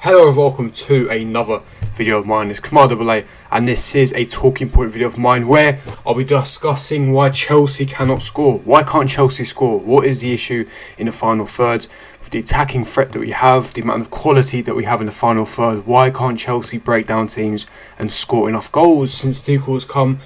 Hello and welcome to another video of mine. It's Kemal AA and this is a talking point video of mine where I'll be discussing why Chelsea cannot score. Why can't Chelsea score? What is the issue in the final third? With the attacking threat that we have, the amount of quality that we have in the final third, why can't Chelsea break down teams and score enough goals? Since Tuchel has come,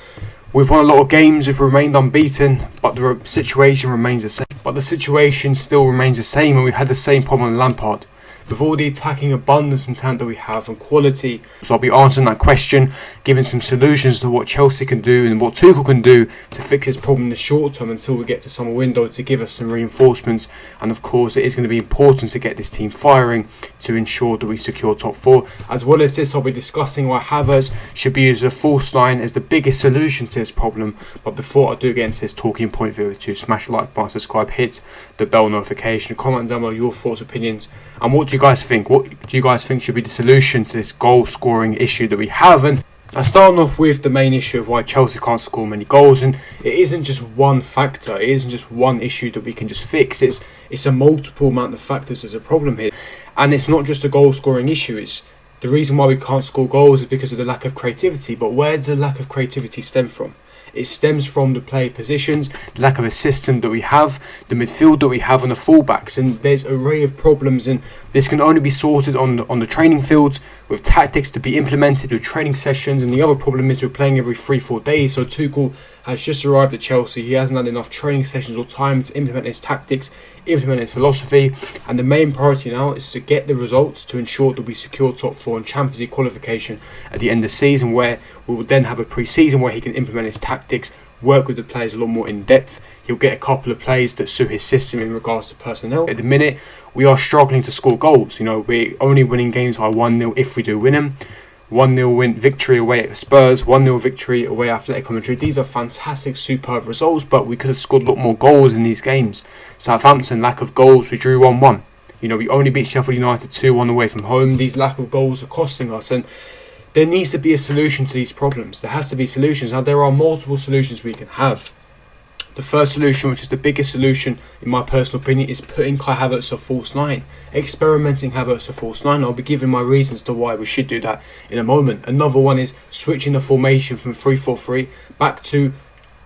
we've won a lot of games, we've remained unbeaten, but the situation remains the same. But the situation still remains the same, and we had the same problem on Lampard. With all the attacking abundance and talent that we have and quality. So I'll be answering that question, giving some solutions to what Chelsea can do and what Tuchel can do to fix this problem in the short term until we get to summer window to give us some reinforcements. And of course it is going to be important to get this team firing to ensure that we secure top four. As well as this, I'll be discussing why Havertz should be used as a false nine as the biggest solution to this problem. But before I do get into this talking point video, to smash the like button, subscribe, hit the bell notification, comment down below your thoughts, opinions, and what do you guys think? What do you guys think should be the solution to this goal scoring issue that we have? And starting off with the main issue of why Chelsea can't score many goals, and it isn't just one factor, it isn't just one issue that we can just fix. It's a multiple amount of factors as a problem here, and it's not just a goal scoring issue. It's the reason why we can't score goals is because of the lack of creativity. But where does the lack of creativity stem from? It stems from the player positions, the lack of a system that we have, the midfield that we have, and the fullbacks. And there's an array of problems, and this can only be sorted on the training fields with tactics to be implemented with training sessions. And the other problem is we're playing every 3-4 days. So Tuchel has just arrived at Chelsea. He hasn't had enough training sessions or time to implement his tactics, implement his philosophy. And the main priority now is to get the results to ensure that we secure top four and Champions League qualification at the end of the season, where we will then have a pre-season where he can implement his tactics, work with the players a lot more in depth. He'll get a couple of players that suit his system in regards to personnel. At the minute, we are struggling to score goals. You know, we're only winning games by 1-0 if we do win them. 1-0 victory away at Spurs, 1-0 victory away at Atletico Madrid. These are fantastic, superb results, but we could have scored a lot more goals in these games. Southampton, lack of goals, we drew 1-1. You know, we only beat Sheffield United 2-1 away from home. These lack of goals are costing us, and there needs to be a solution to these problems. There has to be solutions. Now, there are multiple solutions we can have. The first solution, which is the biggest solution in my personal opinion, is putting Kai Havertz as a false nine. Experimenting Havertz as a false nine. I'll be giving my reasons to why we should do that in a moment. Another one is switching the formation from 3-4-3 back to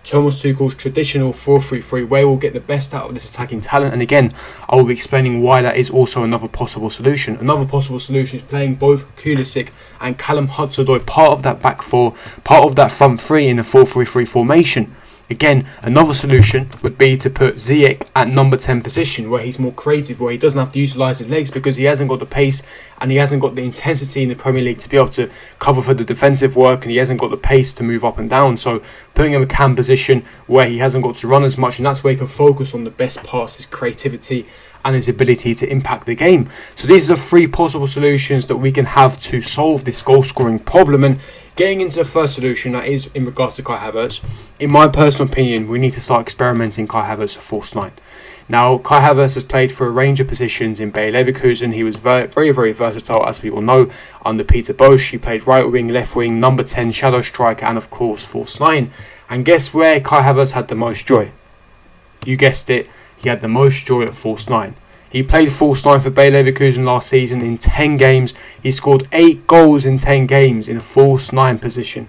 Thomas Tuchel's traditional 4-3-3, where we'll get the best out of this attacking talent. And again, I will be explaining why that is also another possible solution. Another possible solution is playing both Pulisic and Callum Hudson-Odoi part of that back four, part of that front three in a 4-3-3 formation. Again, another solution would be to put Ziyech at number 10 position, where he's more creative, where he doesn't have to utilise his legs because he hasn't got the pace and he hasn't got the intensity in the Premier League to be able to cover for the defensive work, and he hasn't got the pace to move up and down. So putting him in a cam position where he hasn't got to run as much, and that's where he can focus on the best parts, his creativity and his ability to impact the game. So these are three possible solutions that we can have to solve this goal scoring problem. And getting into the first solution, that is in regards to Kai Havertz, in my personal opinion, we need to start experimenting Kai Havertz as a false nine. Now, Kai Havertz has played for a range of positions in Bayer Leverkusen. He was very, very versatile, as we all know, under Peter Bosz. He played right wing, left wing, number 10, shadow striker, and of course, false nine. And guess where Kai Havertz had the most joy? You guessed it, he had the most joy at false nine. He played false nine for Bayer Leverkusen last season in 10 games. He scored 8 goals in 10 games in a false nine position.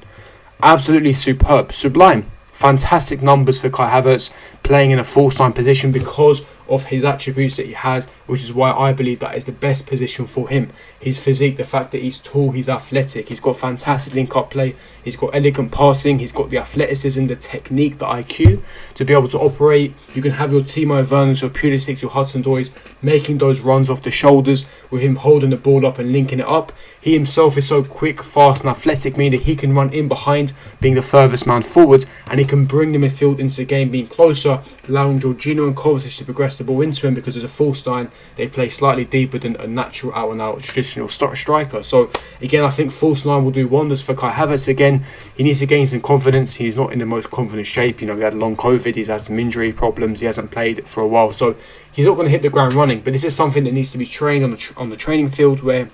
Absolutely superb, sublime. Fantastic numbers for Kai Havertz playing in a false nine position because of his attributes that he has, which is why I believe that is the best position for him. His physique, the fact that he's tall, he's athletic, he's got fantastic link-up play, he's got elegant passing, he's got the athleticism, the technique, the IQ to be able to operate. You can have your Timo Werners, your Pulisic, your Hudson-Odois making those runs off the shoulders with him holding the ball up and linking it up. He himself is so quick, fast and athletic, meaning he can run in behind, being the furthest man forward, and he can bring the midfield into the game, being closer, allowing Jorginho and Kovacic to progress the ball into him, because as a false nine they play slightly deeper than a natural out and out traditional striker. So again, I think false nine will do wonders for Kai Havertz. Again, he needs to gain some confidence. He's not in the most confident shape. You know, he had long COVID, he's had some injury problems, he hasn't played for a while, so he's not going to hit the ground running. But this is something that needs to be trained on the training field, where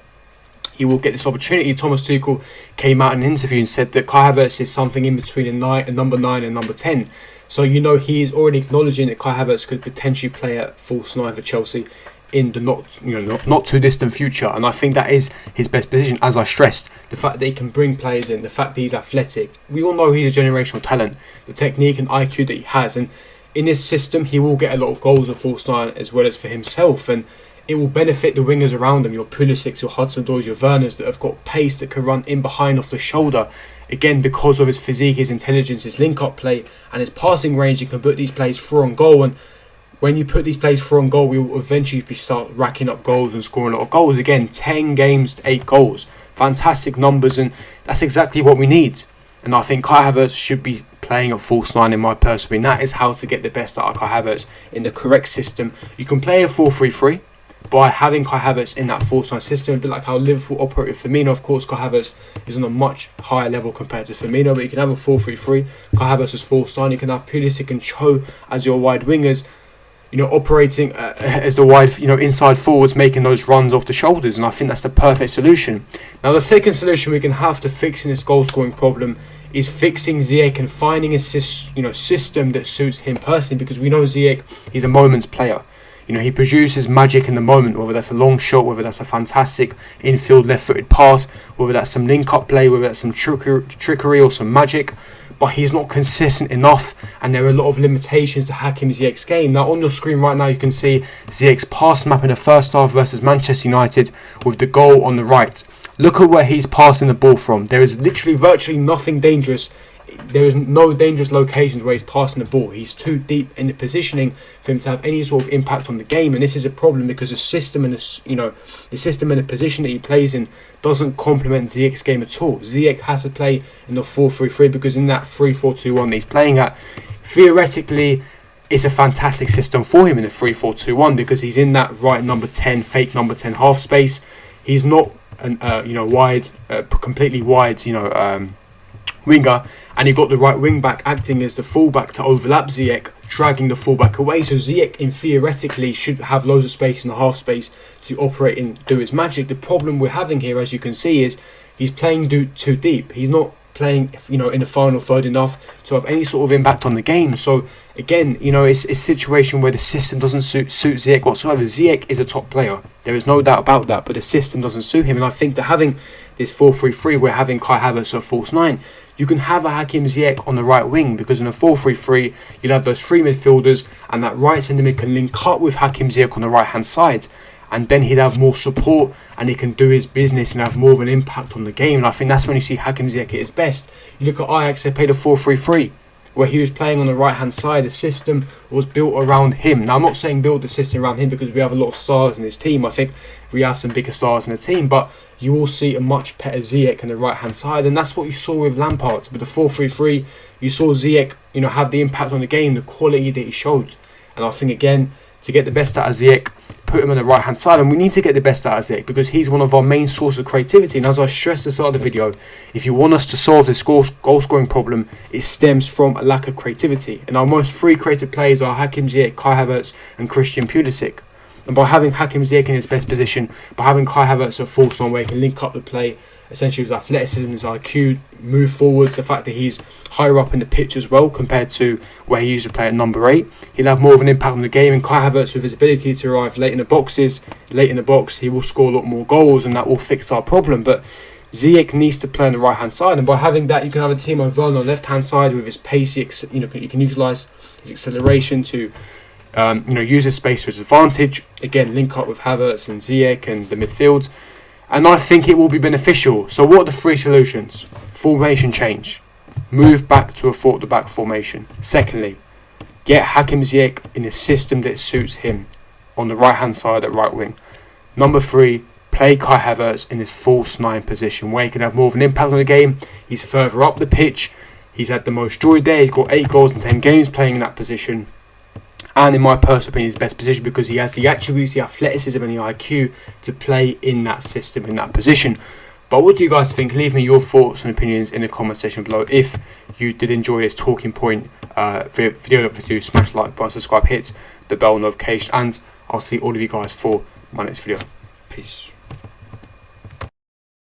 he will get this opportunity. Thomas Tuchel came out in an interview and said that Kai Havertz is something in between a number 9 and number 10. So, you know, he is already acknowledging that Kai Havertz could potentially play at false nine for Chelsea in the not too distant future. And I think that is his best position. As I stressed, the fact that he can bring players in, the fact that he's athletic, we all know he's a generational talent, the technique and IQ that he has, and in this system he will get a lot of goals of false nine as well as for himself, and it will benefit the wingers around him, your Pulisic, your Hudson-Odoi, your Werners, that have got pace, that can run in behind off the shoulder. Again, because of his physique, his intelligence, his link-up play and his passing range, you can put these plays through on goal, and when you put these plays through on goal, we will eventually start racking up goals and scoring a lot of goals. Again, 10 games to 8 goals. Fantastic numbers, and that's exactly what we need. And I think Kai Havertz should be playing at false nine in my personal opinion. That is how to get the best out of Kai Havertz in the correct system. You can play a 4-3-3 by having Kai Havertz in that false nine system, a bit like how Liverpool operate with Firmino. Of course, Kai Havertz is on a much higher level compared to Firmino, but you can have a 4-3-3. Kai Havertz as false nine. You can have Pulisic and Cho as your wide wingers, operating as the wide, inside forwards, making those runs off the shoulders, and I think that's the perfect solution. Now, the second solution we can have to fixing this goal scoring problem is fixing Ziyech and finding a system that suits him personally, because we know Ziyech, he's a moments player. He produces magic in the moment, whether that's a long shot, whether that's a fantastic infield left-footed pass, whether that's some link-up play, whether that's some trickery or some magic. But he's not consistent enough, and there are a lot of limitations to Hakim Ziyech's game. Now, on your screen right now, you can see Ziyech's pass map in the first half versus Manchester United with the goal on the right. Look at where he's passing the ball from. There is literally virtually nothing dangerous. There is no dangerous locations where he's passing the ball. He's too deep in the positioning for him to have any sort of impact on the game, and this is a problem because the system and the position that he plays in doesn't complement Ziyech's game at all. Ziyech has to play in the 4-3-3 because in that 3-4-2-1 that he's playing at, theoretically, it's a fantastic system for him in the 3-4-2-1 because he's in that right number 10, fake number 10 half space. He's not completely wide, winger, and you've got the right wing back acting as the fullback to overlap Ziyech, dragging the fullback away. So Ziyech, theoretically, should have loads of space in the half space to operate and do his magic. The problem we're having here, as you can see, is he's playing too deep. He's not playing, in the final third enough to have any sort of impact on the game. So again, it's a situation where the system doesn't suit Ziyech whatsoever. Ziyech is a top player. There is no doubt about that, but the system doesn't suit him. And I think that having this 4-3-3, we're having Kai Havertz at false nine, you can have a Hakim Ziyech on the right wing, because in a 4-3-3, you'll have those three midfielders, and that right centre mid can link up with Hakim Ziyech on the right hand side, and then he'd have more support and he can do his business and have more of an impact on the game. And I think that's when you see Hakim Ziyech at his best. You look at Ajax, they played a 4-3-3 where he was playing on the right hand side. The system was built around him. Now, I'm not saying build the system around him because we have a lot of stars in his team. I think we have some bigger stars in the team, but you will see a much better Ziyech on the right hand side, and that's what you saw with Lampard. With the 4-3-3, you saw Ziyech, have the impact on the game, the quality that he showed. And I think, again, to get the best out of Ziyech, put him on the right hand side, and we need to get the best out of Ziyech because he's one of our main sources of creativity. And as I stressed at the start of the video, if you want us to solve this goal scoring problem, it stems from a lack of creativity. And our most three creative players are Hakim Ziyech, Kai Havertz and Christian Pulisic. And by having Hakim Ziyech in his best position, by having Kai Havertz at false nine where he can link up the play, essentially his athleticism, his IQ, move forwards, the fact that he's higher up in the pitch as well compared to where he used to play at number 8, he'll have more of an impact on the game. And Kai Havertz, with his ability to arrive late in the box, he will score a lot more goals, and that will fix our problem. But Ziyech needs to play on the right hand side, and by having that, you can have a team of Werner on the left hand side with his pace. You can utilise his acceleration to use his space to his advantage. Again, link up with Havertz and Ziyech and the midfield, and I think it will be beneficial. So what are the three solutions? Formation change. Move back to a 4-at-the-back formation. Secondly, get Hakim Ziyech in a system that suits him on the right hand side at right wing. Number 3, play Kai Havertz in his false 9 position where he can have more of an impact on the game. He's further up the pitch. He's had the most joy there. He's got 8 goals in 10 games playing in that position. And in my personal opinion, his best position because he has the attributes, the athleticism and the IQ to play in that system, in that position. But what do you guys think? Leave me your thoughts and opinions in the comment section below. If you did enjoy this talking point video, smash the like button, subscribe, hit the bell notification, and I'll see all of you guys for my next video. Peace.